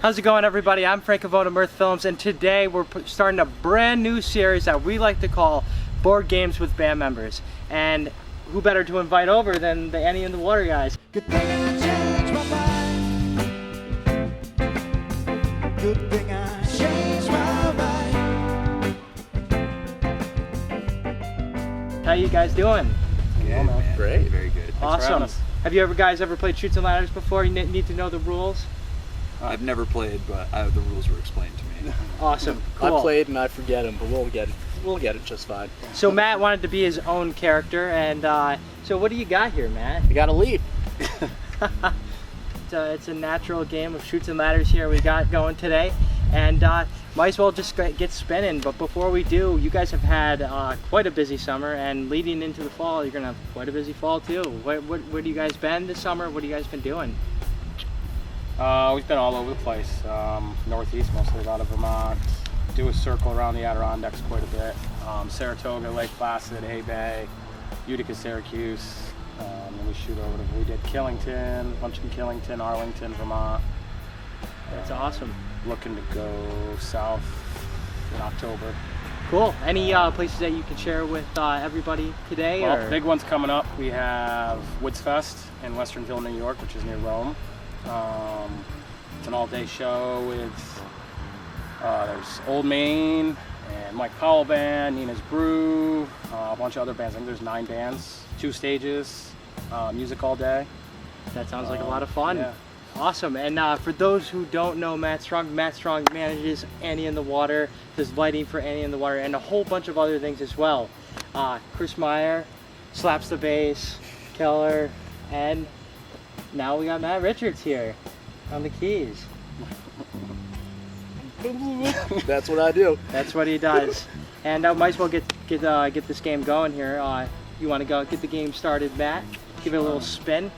How's it going, everybody? I'm Frank of Mirth Films, and today we're starting a brand new series that we like to call Board Games with Band Members. And who better to invite over than the Annie and the Water guys? Good thing I changed my mind. Good thing I changed my mind. How you guys doing? Yeah, man. Great. Very good. Awesome. Have you guys ever played Chutes and Ladders before? You need to know the rules? I've never played, but the rules were explained to me. Awesome. Cool. I played and I forget them, but we'll get it just fine. So Matt wanted to be his own character, and so what do you got here, Matt? You gotta leap. It's a natural game of Chutes and Ladders here we got going today, and might as well just get spinning. But before we do, you guys have had quite a busy summer, and leading into the fall, you're gonna have quite a busy fall too. Where do you guys been this summer? What have you guys been doing? We've been all over the place, northeast mostly, out of Vermont, do a circle around the Adirondacks quite a bit, Saratoga, Lake Placid, Hay Bay, Utica, Syracuse, and we did Killington, lunch in Killington, Arlington, Vermont. That's awesome. Looking to go south in October. Cool. Any places that you can share with everybody today? Well, or? big ones coming up. We have Woods Fest in Westernville, New York, which is near Rome. It's an all-day show with there's Old Main and Mike Powell Band, Nina's Brew, a bunch of other bands. I think there's 9 bands, 2 stages, music all day. That sounds like a lot of fun. Yeah. Awesome. And for those who don't know Matt Strong manages Annie and the Water, does lighting for Annie and the Water, and a whole bunch of other things as well. Chris Meier slaps the bass, Keller, and now we got Matt Richards here on the keys. That's what I do. That's what he does. And I might as well get this game going here. You want to go get the game started, Matt? Give it a little spin.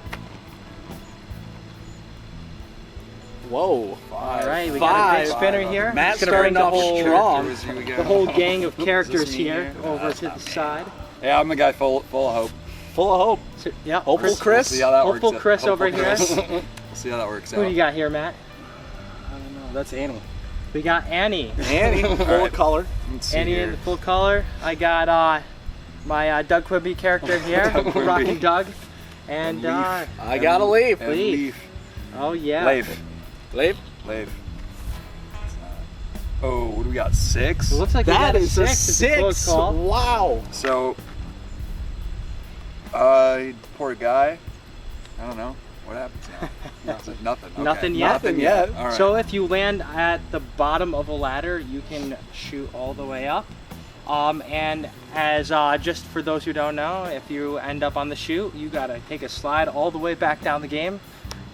Whoa. All right, we got a big spinner here. Matt's Just gonna bring starting the off whole strong. the whole gang of characters me here here? over to the side. Yeah, I'm the guy full of hope. Full of hope. So, yeah, Hopeful Chris. See how that Hopeful works. Chris over Hopeful here. Chris. We'll see how that works Who do out. you got here, Matt? I don't know, that's Annie. We got Annie. Annie, full of color. Let's see Annie here. in full color. I got my Doug Quibby character here, Doug Quibby. Rockin' Doug. And I gotta leave. And Leaf. Leaf. oh yeah. Leif. Leave. Leif. Oh, what do we got? 6? It looks like we That got is a 6. It's a close 6. call. Wow. So, poor guy. I don't know. What happens now? Nothing. Okay. Nothing yet? Nothing yet. All right. So if you land at the bottom of a ladder, you can shoot all the way up. And as just for those who don't know, if you end up on the chute, you gotta take a slide all the way back down the game,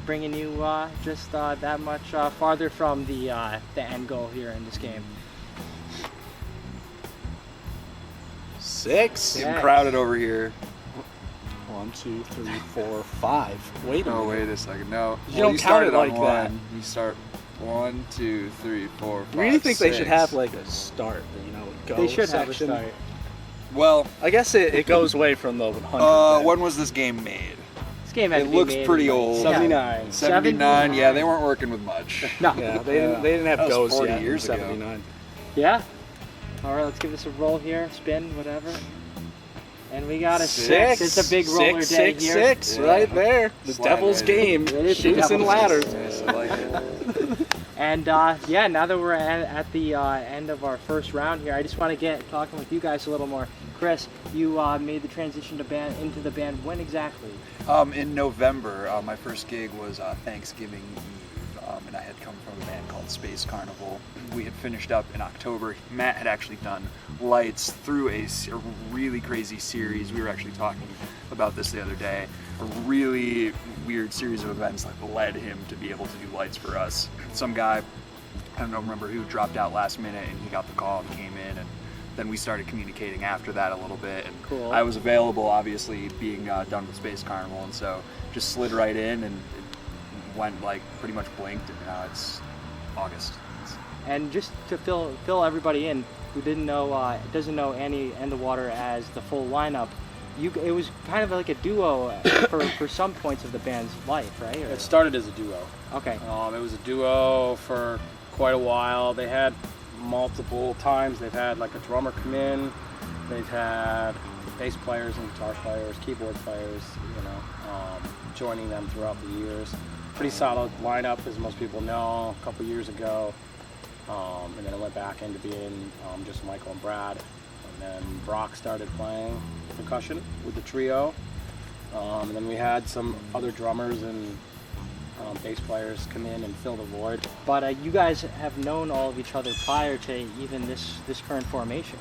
bringing you just that much farther from the end goal here in this game. 6. Yeah. Getting crowded over here. 1, 2, 3, 4, 5. Wait a Oh, minute. wait a second. No. You don't count it started on like that. 1. You start 1, 2, 3, 4, 5. I really think they should 6. have like a start, go They should have a section. start. Well, I guess it goes away from the 100. when was this game made? This game has It to be looks made pretty in, like, old. 79. 79. Yeah, they weren't working with much. No. Yeah, they didn't have That was goes 40 yet. years in ago. 79. Yeah. All right, let's give this a roll here. Spin, whatever. And we got a 6. 6. It's a big roller day 6, here. 6, Yeah. right there. The Slide devil's right in. game. It is the Chutes and devil's Ladders. Nice, I like it. And yeah, now that we're at the end of our first round here, I just want to get talking with you guys a little more. Chris, you made the transition into the band. When exactly? In November, my first gig was Thanksgiving Eve, and I had come from a band called Space Carnival. We had finished up in October. Matt had actually done lights through a really crazy series. We were actually talking about this the other day. A really weird series of events that led him to be able to do lights for us. Some guy, I don't remember who, dropped out last minute, and he got the call and came in, and then we started communicating after that a little bit. And Cool. I was available, obviously, being done with Space Carnival, and so just slid right in, and it went like pretty much blinked, and now it's August. And just to fill everybody in who doesn't know Annie and the Water as the full lineup, it was kind of like a duo for some points of the band's life, right? Or- It started as a duo. Okay. It was a duo for quite a while. They had multiple times. They've had like a drummer come in. They've had bass players and guitar players, keyboard players, joining them throughout the years. Pretty solid lineup, as most people know, a couple years ago. And then it went back into being just Michael and Brad. And then Brock started playing percussion with the trio. And then we had some other drummers and bass players come in and fill the void. But you guys have known all of each other prior to even this current formation.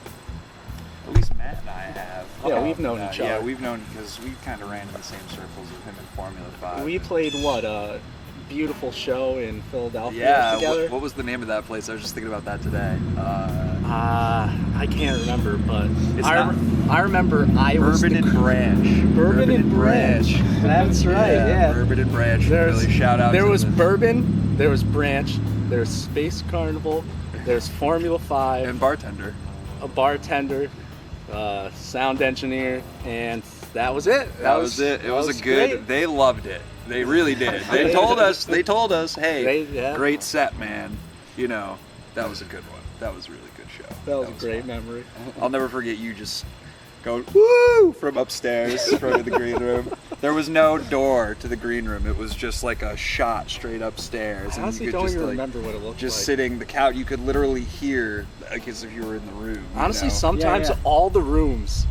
At least Matt and I have. Yeah, we've known each Yeah, other. we've known because we kind of ran in the same circles with him in Formula 5. We played a beautiful show in Philadelphia Yeah, together. what was the name of that place? I was just thinking about that today. I can't remember, but It's I remember I was Bourbon and Branch. Bourbon and Branch. That's right. Yeah. Bourbon and Branch. Really shout out. There to was the- Bourbon. There was Branch. There's Space Carnival. There's Formula 5. and bartender. A bartender, sound engineer, and that was it. That was it. It was a good. great. They loved it. They really did. They told us. Hey, Yeah. great set, man. That was a good one. That was a really good show. That was a great memory. I'll never forget you just going woo from upstairs from the green room. There was no door to the green room. It was just like a shot straight upstairs. I honestly you could don't just even like, remember what it looked just like. sitting the couch. You could literally hear like as if you were in the room. Honestly, you know? sometimes Yeah. all the rooms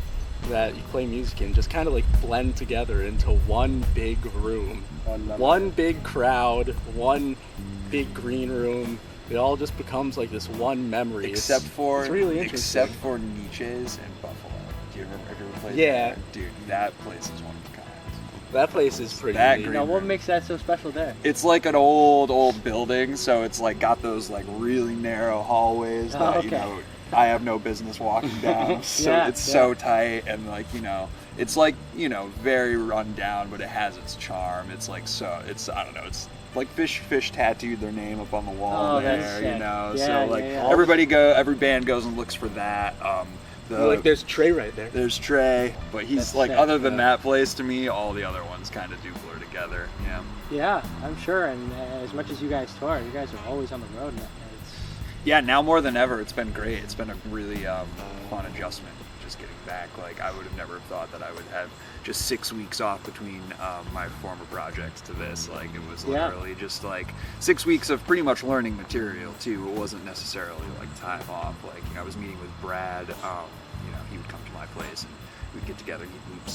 that you play music in just kind of like blend together into one big room. One big crowd, one big green room. It all just becomes like this one memory. Except for it's really interesting. except for Nietzsche's and Buffalo. Do you remember? Have you ever played Yeah. there? Dude, that place is one of a kind. That place is pretty That neat. green- Now, what makes that so special there? It's like an old building, so it's like got those like really narrow hallways Oh, that okay. I have no business walking down. So Yeah, it's so tight and like it's like very run down, but it has its charm. It's like I don't know. It's like fish tattooed their name up on the wall Oh, there. that's sick. Yeah, So like yeah. every band goes and looks for that. Like there's Trey right there. There's Trey, but he's That's like sick, other than yeah. that place to me, all the other ones kind of do blur together. Yeah. Yeah, I'm sure. And as much as you guys tour, you guys are always on the road. Yeah, now more than ever, it's been great. It's been a really fun adjustment just getting back. Like, I would have never thought that I would have just 6 weeks off between my former projects to this. Like, it was Yeah. literally just like 6 weeks of pretty much learning material, too. It wasn't necessarily like time off. Like, I was meeting with Brad. He would come to my place and we'd get together. He'd loop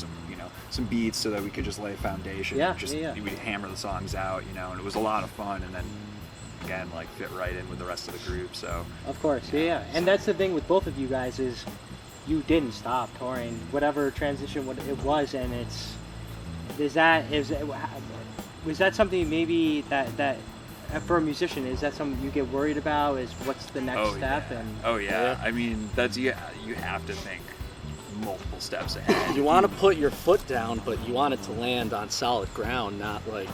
some beats so that we could just lay a foundation. Yeah, Just yeah. we'd hammer the songs out, and it was a lot of fun. And then again, like fit right in with the rest of the group. So Of course, yeah. And that's the thing with both of you guys is you didn't stop touring, whatever transition it was, and was that something maybe that for a musician, is that something you get worried about? Is what's the next step? Yeah. I mean, that's you have to think multiple steps ahead. You want to put your foot down, but you want it to land on solid ground, not like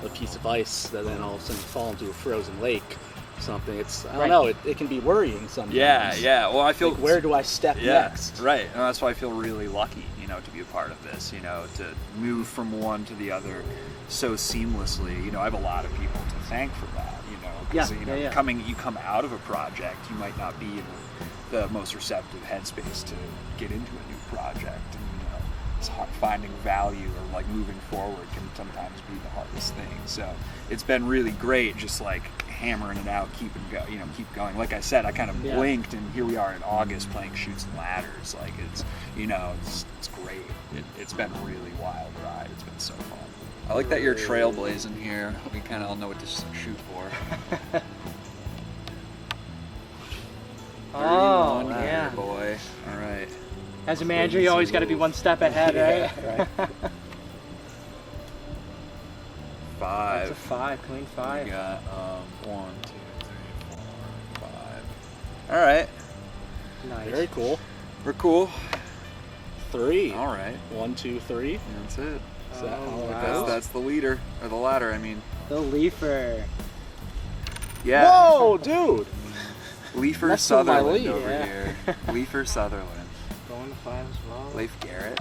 a piece of ice that then all of a sudden fall into a frozen lake or something. I don't know, it can be worrying sometimes. Yeah. Well, I feel Like, where do I step next? Right. And that's why I feel really lucky, to be a part of this, to move from one to the other so seamlessly. I have a lot of people to thank for that, because you come out of a project, you might not be in the most receptive headspace to get into a new project. And, it's hard, finding value or like moving forward can sometimes be the hardest thing. So it's been really great, just like hammering it out, keep going. Like I said, I kind of blinked, and here we are in August playing Chutes and Ladders. Like it's great. It's been a really wild ride. It's been so fun. I like that you're trailblazing here. We kind of all know what to shoot for. Oh, 31 here, yeah. boy. All right. As a manager, you always got to be one step ahead, right? Right. 5. That's a 5, clean 5. We got 1, 2, 3, 4, 5. All right. Nice. Very cool. We're cool. 3. All right. 1, 2, 3. That's it. Is that Oh, how it wow. goes? That's the leader, or the ladder, I mean. The Leafer. Yeah. Whoa, dude! Leafer Messing with my Sutherland lead, over yeah. here. Leafer Sutherland. Going to 5 as well. Leif Garrett.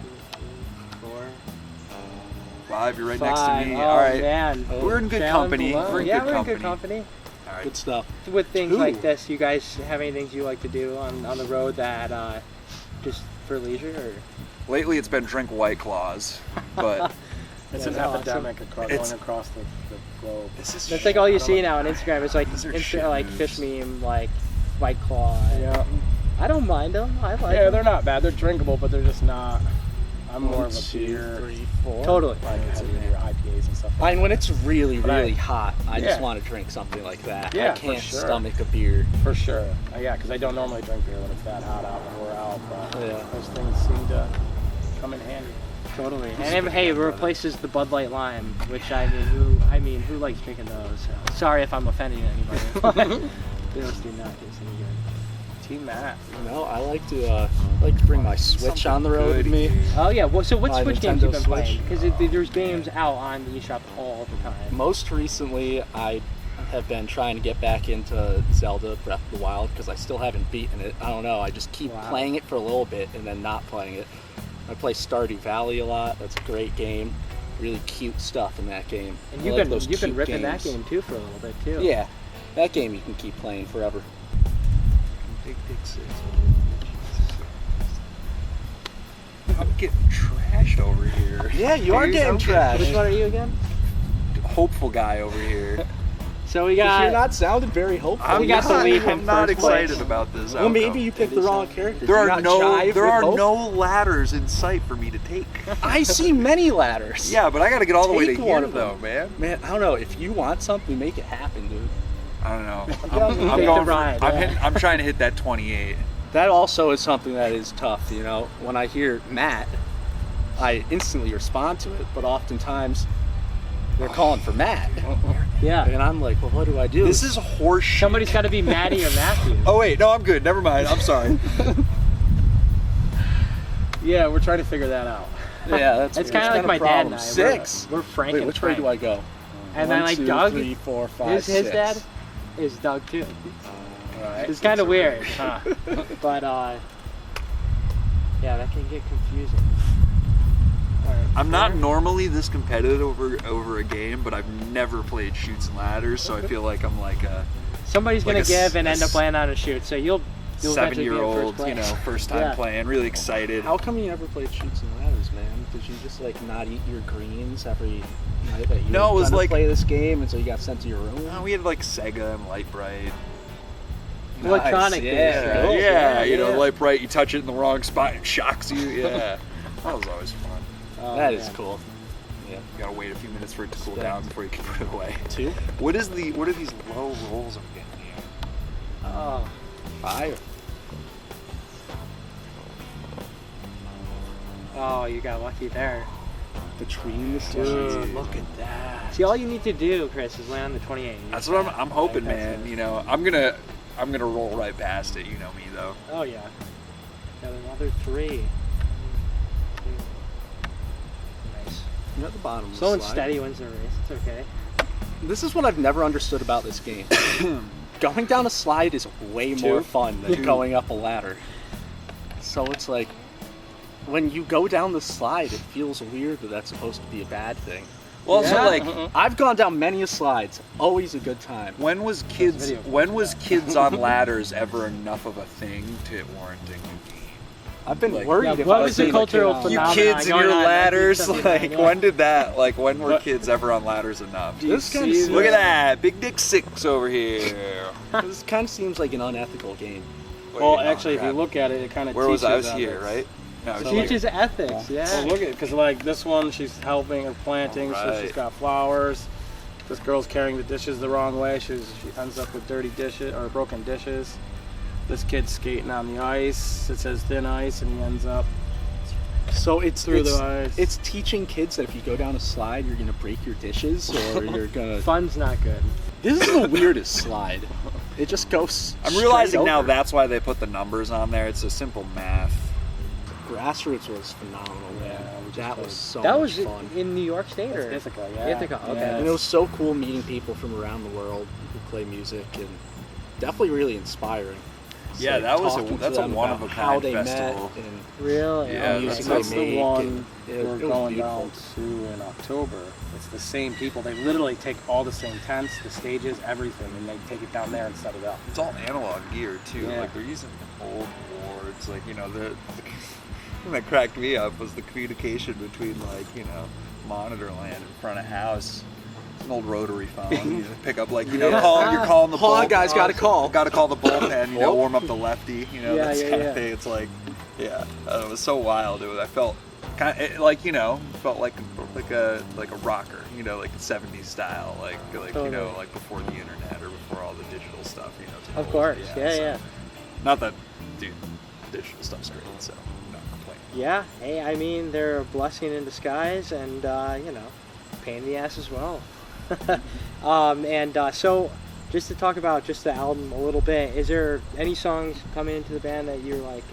5, you're right next to 5. me. Oh, All right. man. We're in good Down company. below. We're in Yeah, good we're company. in good company. All right. Good stuff. With things 2. like this, you guys have any things you like to do on the road that just for leisure? Or? Lately, it's been drink White Claws, but It's Yeah, an that's awesome. epidemic going It's- across the globe. this is That's like all you I don't see know. now on Instagram. It's like These are shit like moves. fish meme, like White Claw. Yeah. I don't mind them. I like Yeah, them. they're not bad. They're drinkable, but they're just not. I'm more 1, of a 2, beer, 3, 4. Totally. like heavier IPAs and stuff. I mean, when it's really, But really hot, I just Yeah. want to drink something like that. Yeah, I for can't sure. stomach a beer. For sure. Yeah, because I don't normally drink beer when it's that hot out when we're out, but Yeah. those things seem to come in handy. Totally. And hey, it replaces the Bud Light Lime, which who likes drinking those? So, sorry if I'm offending anybody. Those do not taste any good. Team Matt. You know, I like to bring my Switch on the road with me. Oh yeah. Well, so what My Switch games you Nintendo been Switch. playing? Because there's games out on the eShop all the time. Most recently, I have been trying to get back into Zelda Breath of the Wild because I still haven't beaten it. I don't know. I just keep Wow. playing it for a little bit and then not playing it. I play Stardew Valley a lot. That's a great game. Really cute stuff in that game. And I you've like been those cute ripping that games. game too for a little bit too. Yeah, that game you can keep playing forever. Big Dick 6. I'm getting trashed over here. Yeah, you are Dude, getting I'm trashed. Which one are you again? Hopeful guy over here. So we You're got. not sounding very hopeful. We got to leave him I'm not first place. excited about this. Well, outcome. maybe you picked the wrong character. There Do you are not no jive there with are hope? no ladders in sight for me to take. I see many ladders. Yeah, but I got to get all the way to Take here one of though, them. man. Man, I don't know. If you want something, make it happen, dude. I don't know. Take I'm the going. ride, I'm yeah. hitting, I'm trying to hit that 28. That also is something that is tough, you know. When I hear Matt, I instantly respond to it, but oftentimes they're calling for Matt. Yeah. And I'm like, well, what do I do? This is horse shit. Somebody's got to be Maddie or Matthew. Oh wait, no, I'm good. Never mind. I'm sorry. Yeah, we're trying to figure that out. yeah, that's It's weird. kind of like my been a dad problem. and I. 6. We're Frank Wait, and which way do I Frank. go? And then 1, like 2, Doug, 3, 4, 5, his 6. dad is Doug too. Right. It's kind of weird, but yeah, that can get confusing. All right, I'm not 4. normally this competitive over a game, but I've never played Chutes and Ladders, so I feel like I'm like a Somebody's like gonna a give and s- end up landing on a shoot, so you'll eventually be in 7-year-old, first you know, place. first time Yeah. playing, really excited. How come you never played Chutes and Ladders, man? Did you just like not eat your greens every night that you No, it were was gonna like- play this game until you got sent to your room? We had like Sega and Light Bright. Electronic Nice, games, Yeah, right? yeah, you know, yeah. Light Bright, you touch it in the wrong spot, it shocks you. Yeah, that was always fun. Oh, That is man. cool. Yeah. You gotta wait a few minutes for it to cool Respect. down before you can put it away. 2, What are these low rolls I'm getting here? Oh, 5. oh, you got lucky there. Between the Dude, stars. look at that. See, all you need to do, Chris, is land on the 28. That's what I'm hoping, That's man. it. You know, I'm gonna roll right past it. You know me though. Oh yeah. Got another 3. Nice. You're at the bottom of Slow the and slide. steady wins the race. It's okay. This is what I've never understood about this game. Going down a slide is way more fun than going up a ladder. So it's like, when you go down the slide, it feels weird that that's supposed to be a bad thing. Well, so Yeah. like, I've gone down many a slides. Always a good time. when was kids on ladders ever enough of a thing to warranting a game? I've been Like- worried. Yeah, if what I was the say cultural that, You phenomenon kids and going your on in ladders, 1979, like yeah. when did that? Like when were kids ever on ladders enough? This kind see of Look at that, Big Dick 6 over here. This kind of seems like an unethical game. Well, Wait, actually, if you crap. look at it, it kind of Where teaches was I? Was ethics. here, right? No, I was So, here. Teaches ethics, yeah. Well, look at it, because like this one, she's helping or planting, so she's Alright. got flowers. This girl's carrying the dishes the wrong way. She ends up with dirty dishes or broken dishes. This kid's skating on the ice. It says thin ice, and he ends up So it's through it's, the ice. it's teaching kids that if you go down a slide, you're gonna break your dishes or you're gonna. Fun's not good. This is the weirdest slide. It just goes. I'm realizing straight now over. that's why they put the numbers on there. It's a simple math. Grassroots was phenomenal. Yeah, Man. we just That played. was so That much was fun. in New York State, or Ithaca, yeah. Ithaca, okay. Yeah. And it was so cool meeting people from around the world who play music, and definitely really inspiring. It's Yeah, like that was talking to that's a them one about of a how kind they festival. met and Really? Yeah, Oh, music That's they the make. one and it we're was going beautiful. down to in October. It's the same people. They literally take all the same tents, the stages, everything, and they take it down there and set it up. It's all analog gear too. Yeah. Like they're using old boards. Like the thing that cracked me up was the communication between monitor land in front of house. It's an old rotary phone. You pick up you're calling the Hold on, bull- guys, gotta call. Got to call the bullpen. Warm up the lefty. Yeah, that yeah, kind yeah. of thing. It's like, it was so wild. I felt kind of felt like a rocker. Like 70s style. Totally. Like before the internet or before all the digital stuff. Of course. Yeah, so- yeah. Not that, dude, digital stuff's great, so I'm not complaining. Yeah. Hey, I mean, they're a blessing in disguise, and pain in the ass as well. So, just to talk about just the album a little bit, is there any songs coming into the band that you're like,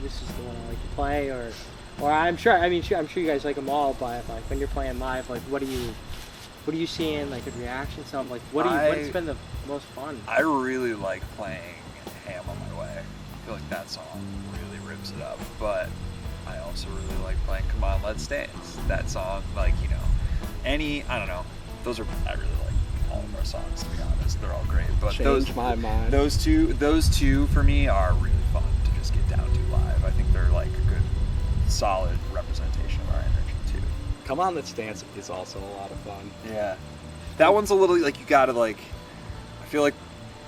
this is the one I like to play, or I'm sure you guys like them all, but like when you're playing live, like what are you seeing, like the reaction stuff, like what's been the most fun? I really like playing Ham on My Way. I feel like that song really rips it up, but I also really like playing Come On Let's Dance. That song, I don't know, I really like all of our songs, to be honest. They're all great, but Change My Mind. those two for me are really fun to just get down to live. I think they're like a good, solid representation of our energy too. Come On Let's Dance is also a lot of fun. Yeah, that one's a little you gotta I feel like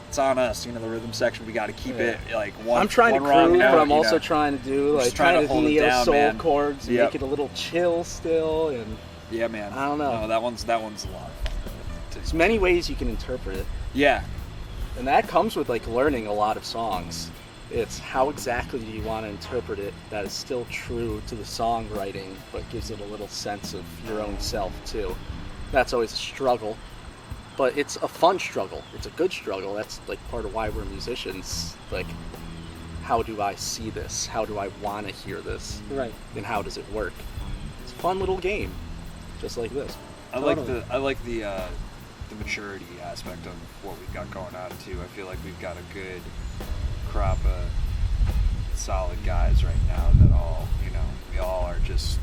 it's on us, the rhythm section. We gotta keep it one. I'm trying to one wrong groove, note, but I'm also trying to do Just trying to hold it neo down, soul man. chords and Yep. make it a little chill still, and Yeah, man. I don't know. No, that one's a lot of fun. there's many ways you can interpret it, Yeah, and that comes with learning a lot of songs. It's how exactly do you want to interpret it that is still true to the songwriting, but gives it a little sense of your own self too. That's always a struggle, but it's a fun struggle. It's a good struggle. That's part of why we're musicians. How do I see this? How do I want to hear this? Right. And how does it work? It's a fun little game, just like this. I Totally. like the maturity aspect of what we've got going on too. I feel like we've got a good crop of solid guys right now that we all are just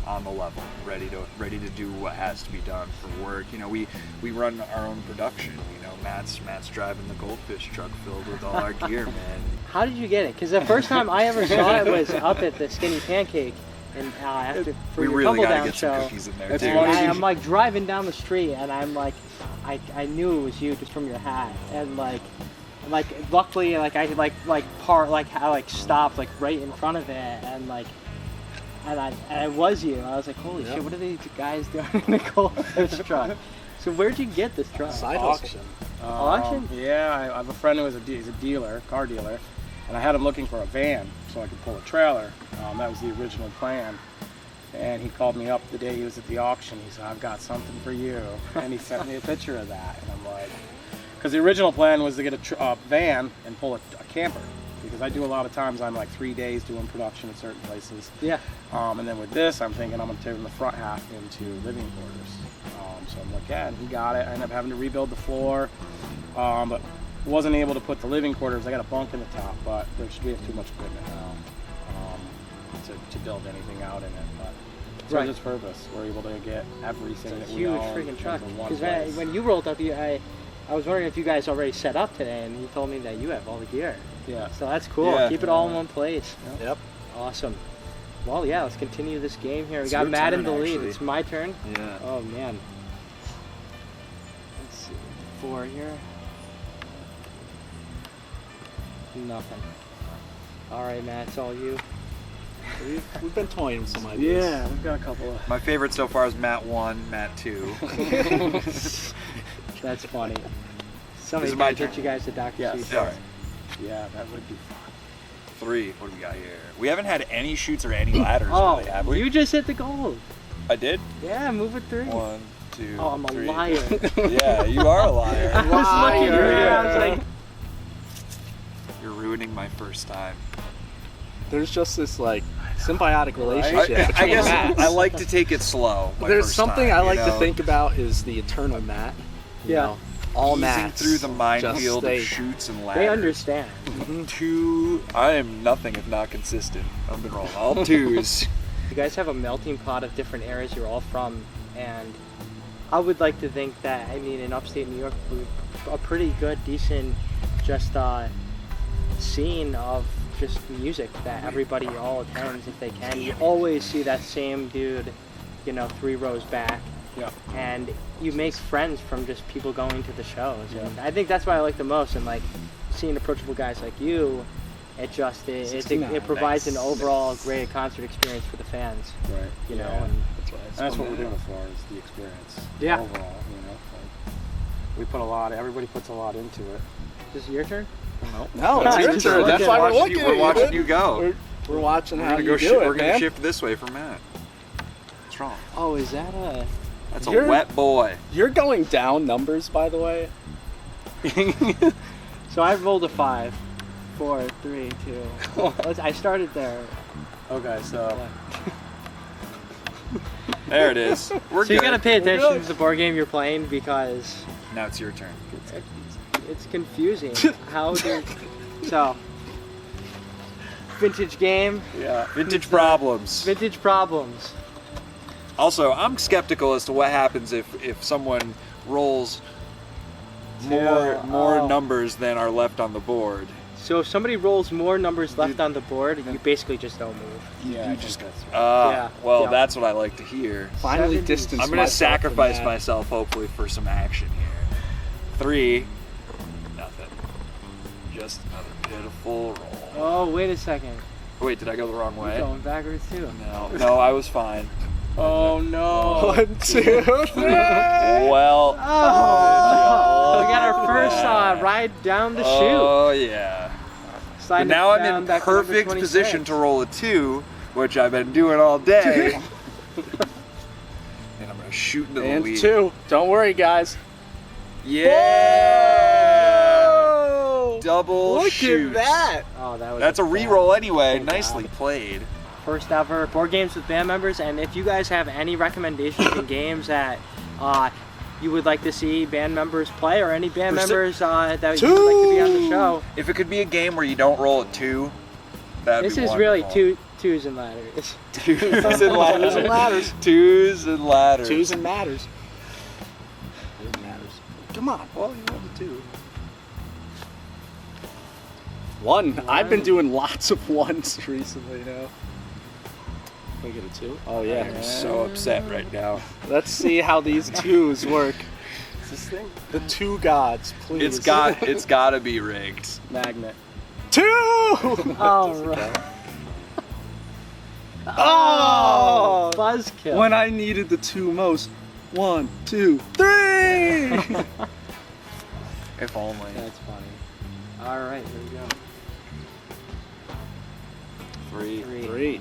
on the level, ready to do what has to be done for work. We run our own production. Matt's driving the goldfish truck filled with all our gear, man. How did you get it? Because the first time I ever saw it was up at the Skinny Pancake, and for We your really Tumble gotta Down get some show. cookies in there That's too. funny. And I'm driving down the street, and I'm I knew it was you just from your hat, and luckily I stopped right in front of it, and it was you. I was like, holy Yep. shit, what are these guys doing in the goldfish truck? So where'd you get this truck? Side hustle. Auction. Auction? Yeah, I have a friend who is he's a dealer, car dealer, and I had him looking for a van so I could pull a trailer. That was the original plan. And he called me up the day he was at the auction. He said, I've got something for you. And he sent me a picture of that. And I'm like, because the original plan was to get a van and pull a camper. Because I do a lot of times, I'm 3 days doing production at certain places. Yeah. And then with this, I'm thinking I'm going to turn the front half into living quarters. So I'm like, yeah, and he got it. I ended up having to rebuild the floor, but wasn't able to put the living quarters. I got a bunk in the top, but we have too much equipment now to build anything out in it. But it serves its purpose. We're able to get everything It's a that we huge own freaking truck. into one Because place. when you rolled up, I was wondering if you guys already set up today, and you told me that you have all the gear. Yeah. So that's cool. Yeah. Keep it all in one place. Yep. Awesome. Well, yeah, let's continue this game here. We It's got your Matt in turn, the lead. actually. It's my turn. Yeah. Oh, man. Let's see. 4 here. Nothing. All right, Matt, it's all you. We've been toying with some ideas. Yeah, we've got a couple of. My favorite so far is Matt 1, Matt 2. That's funny. Somebody is my might get turn. you guys to Dr. Yes. Seuss. All right. Yeah, that would be fun. 3. What do we got here? We haven't had any shoots or any ladders, Oh, really, have we? you just hit the goal. I did? Yeah, move it 3. 1, 2, Oh, I'm a 3. liar. Yeah, you are a liar. I was looking at it. I was like, You're ruining my first time. There's just this symbiotic I, relationship I between guess Matts. I like to take it slow. my There's first something time, I like you to know? think about is the eternal Matt. You Yeah. know? all easing mats. through the minefield Just of Chutes and Ladders. They understand. I am nothing if not consistent. I've been rolling all twos. You guys have a melting pot of different areas you're all from, and I would like to think that, I mean, in upstate New York, we're a pretty good, decent, just scene of just music that everybody all attends if they can. You always see that same dude, you know, 3 rows back. Yeah. And you make friends from just people going to the shows. And I think that's what I like the most. And like seeing approachable guys like you, it just it provides an overall great concert experience for the fans. Right. You know, Yeah. and That's what we're doing it for, is the experience. Yeah. Overall, you know. Like, we put a lot, everybody puts a lot into it. Is this your turn? No, It's it's your just turn. That's why we're looking at We're you. watching you go. We're watching We're how gonna you go. do it, We're gonna man. shift this way for Matt. What's wrong? Oh, is that a... That's You're- a wet boy. You're going down numbers, by the way. So I rolled a 5, 4, 3, 2. I started there. Okay, so There it is. We're So good. you gotta pay attention good. to the board game you're playing because Now it's your turn. it's confusing. How do... So... Vintage game, yeah. Vintage problems. vintage problems. Also, I'm skeptical as to what happens if someone rolls more Oh. numbers than are left on the board. So if somebody rolls more numbers left on the board, you basically just don't move. Yeah, I you think just- that's right. Well, Yeah. that's what I like to hear. Finally 70s. distance I'm gonna myself from sacrifice that. myself, hopefully, for some action here. 3, nothing. Just another pitiful roll. Oh, wait a second. Wait, did I go the wrong You're way? going backwards too. No, I was fine. Oh no. 1, 2, 3. Well, Oh, we got our first ride down the chute. oh yeah. Sliding But now I'm down in back to number perfect 26. position to roll a 2, which I've been doing all day. And I'm gonna shoot into the And lead. 2. Don't worry, guys. Yeah! Whoa! Double Look shoot. at that. Oh, that was That's a bad. re-roll anyway. Thank Nicely God. played. First ever board games with band members, and if you guys have any recommendations in games that you would like to see band members play, or any band members that you would like to be on the show, If it could be a game where you don't roll a 2, that'd this be is really wonderful. twos and ladders. Twos and ladders. Twos and ladders. Twos and ladders. Twos and matters. Twos and matters. Come on. Well, you rolled a 2. 1. I've been doing lots of 1s recently now. Can we get a 2? Oh yeah. I'm so upset right now. Let's see how these 2s work. What's this thing? The 2 gods, please. It's got to be rigged. Magnet. 2! Oh, right. Oh! Buzzkill. When I needed the 2 most. 1, 2, 3! If only. That's funny. All right, here we go. 3. 3.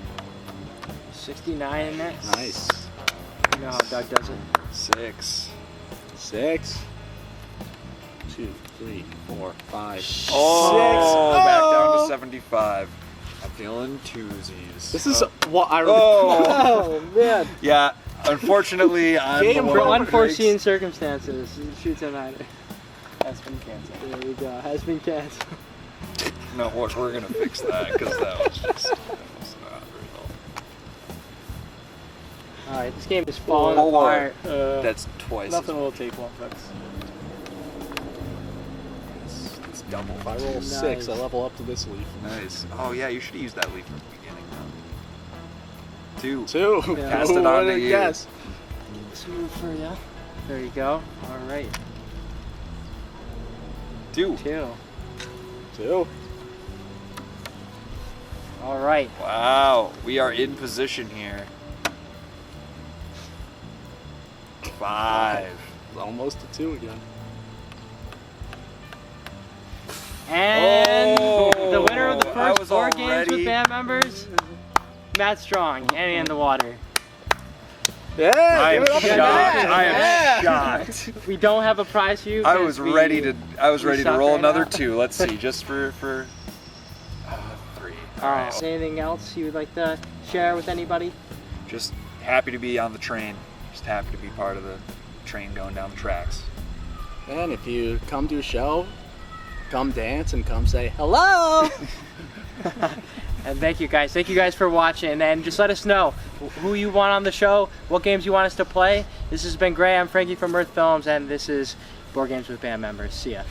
69 in that. Nice. You know how Doug does it. 6. 6. 2, 3, 4, 5. Oh, Six. back down Oh. to 75. I'm feeling twosies. This is what I Oh. Oh man. Yeah, unfortunately, I'm Game the For one who unforeseen circumstances, Chutes and Ladders. Has been canceled. There we go. Has been canceled. breaks. No, we're gonna fix that because that was not real. All right, this game is falling Hold on. apart. That's twice. Nothing will take long. That's It's double. If I roll 6, I level up to this leaf. Nice. Oh yeah, you should use that leaf from the beginning. 2. 2. Yeah. Cast it What on did to I you. guess? Smooth for you. There you go. All right, 2. 2. 2. All right. Wow, we are in position here. 5. It's almost a 2 again. And Oh, the winner of the I first was 4 games already- with band members, Matt Strong, Annie in the Water. Yeah, I am give it up to shocked. Matt. I am Yeah. shocked. We don't have a prize for you. I 'cause was we- ready to stop roll right another now. 2. Let's see, just for 3. All right. Anything else you would like to share with anybody? Just happy to be on the train. Just happy to be part of the train going down the tracks. And if you come to a show, come dance and come say hello. And thank you guys. Thank you guys for watching. And just let us know who you want on the show, what games you want us to play. This has been Gray. I'm Frankie from Mirth Films, and this is Board Games with Band Members. See ya.